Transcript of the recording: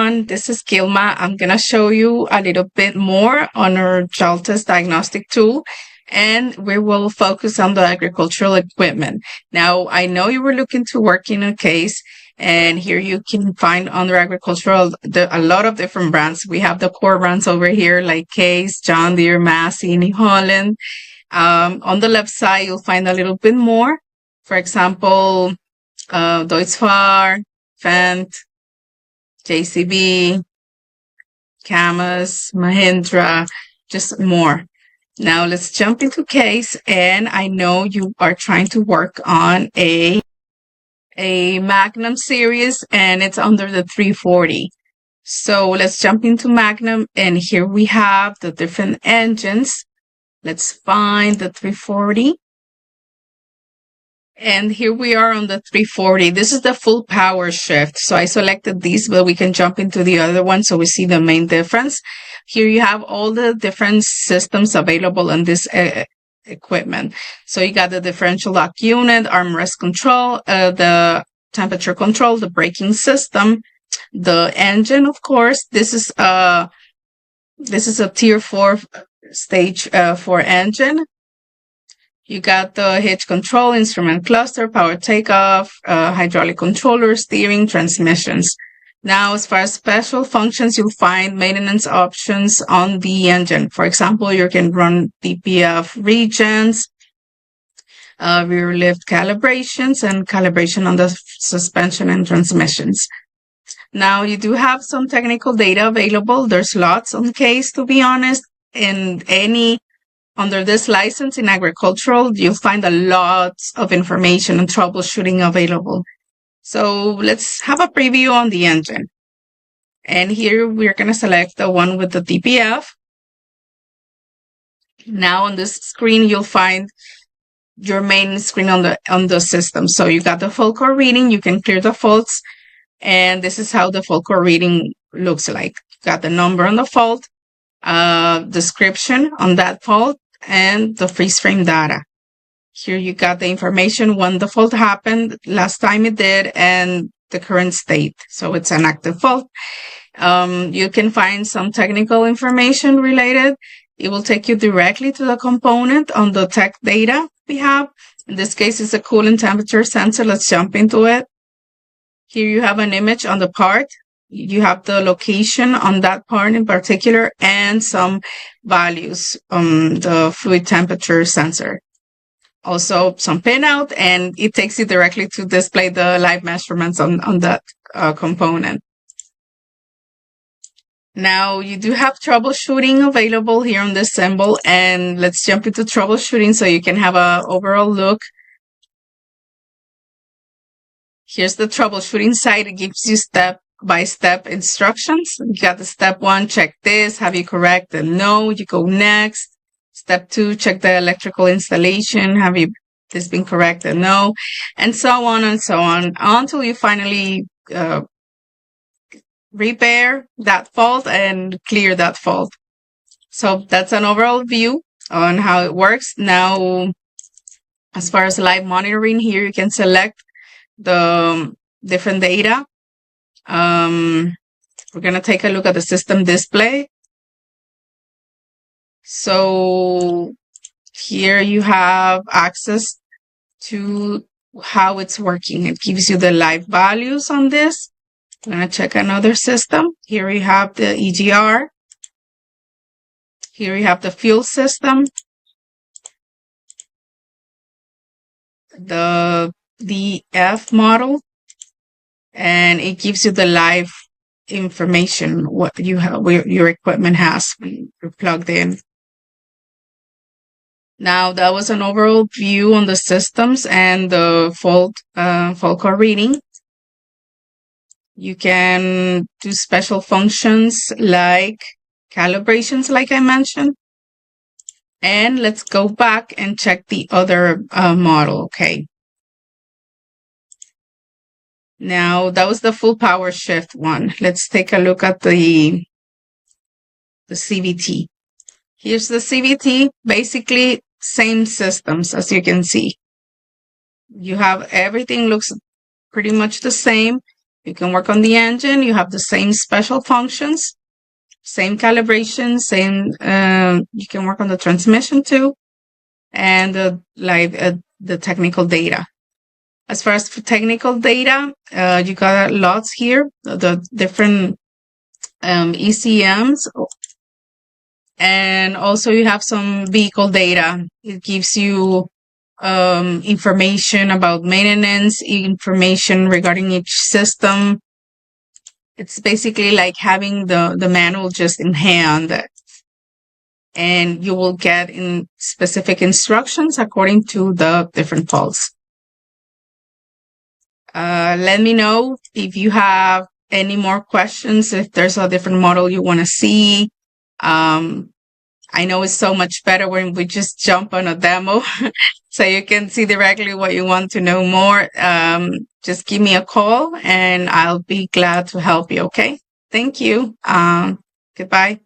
everyone, this is Gilma. I'm going to show you a little bit more on our Jaltest diagnostic tool, and we will focus on the agricultural equipment. Now, I know you were looking to work in a case, and here you can find under agricultural a lot of different brands. We have the core brands over here like Case, John Deere, Massey, New Holland. On the left side, you'll find a little bit more. For example, Deutz-Fahr, Fendt, JCB, Camas, Mahindra, just more. Now let's jump into Case, and I know you are trying to work on a Magnum series, and it's under the 340. So let's jump into Magnum, and here we have the different engines. Let's find the 340. And here we are on the 340. This is the full power shift. So I selected these, but we can jump into the other one so we see the main difference. Here you have all the different systems available on this equipment. So you got the differential lock unit, armrest control, the temperature control, the braking system, the engine, of course. This is a tier 4 stage 4 engine. You got the hitch control, instrument cluster, power takeoff, hydraulic controller, steering, transmissions. Now, as far as special functions, you'll find maintenance options on the engine. For example, you can run DPF regions, rear lift calibrations, and calibration on the suspension and transmissions. Now, you do have some technical data available. There's lots on Case, to be honest, under this license in agricultural, you'll find a lot of information and troubleshooting available. So let's have a preview on the engine. And here we're going to select the one with the DPF. Now on this screen, you'll find your main screen on the system. So you got the fault core reading. You can clear the faults. And this is how the fault core reading looks like. Got the number on the fault, description on that fault, and the freeze frame data. Here you got the information when the fault happened, last time it did, and the current state. So it's an active fault. You can find some technical information related. It will take you directly to the component on the tech data we have. In this case, it's a coolant temperature sensor. Let's jump into it. Here you have an image on the part. You have the location on that part in particular and some values on the fluid temperature sensor. Also some pinout, and it takes you directly to display the live measurements on that component. Now you do have troubleshooting available here on this symbol, and let's jump into troubleshooting so you can have an overall look. Here's the troubleshooting site. It gives you step-by-step instructions. You got the step 1, check this. Have you corrected? No. You go next. Step 2, check the electrical installation. Have this been corrected? No. And so on until you finally repair that fault and clear that fault. So that's an overall view on how it works. Now, as far as live monitoring, here you can select the different data. We're going to take a look at the system display. So here you have access to how it's working. It gives you the live values on this. I'm going to check another system. Here you have the EGR. Here you have the fuel system, the DF model, and it gives you the live information, what you have, where your equipment has when you're plugged in. Now that was an overall view on the systems and the fault core reading. You can do special functions like calibrations, like I mentioned. And let's go back and check the other model. Okay. Now that was the full power shift one. Let's take a look at the CVT. Here's the CVT. Basically, same systems as you can see. You have everything looks pretty much the same. You can work on the engine. You have the same special functions, same calibration, same, you can work on the transmission too, and the technical data. As far as for technical data, you got lots here, the different ECMs, and also you have some vehicle data. It gives you information about maintenance, information regarding each system. It's basically like having the manual just in hand, and you will get in specific instructions according to the different faults. Let me know if you have any more questions, if there's a different model you want to see. I know it's so much better when we just jump on a demo so you can see directly what you want to know more. Just give me a call and I'll be glad to help you, okay? Thank you. Goodbye.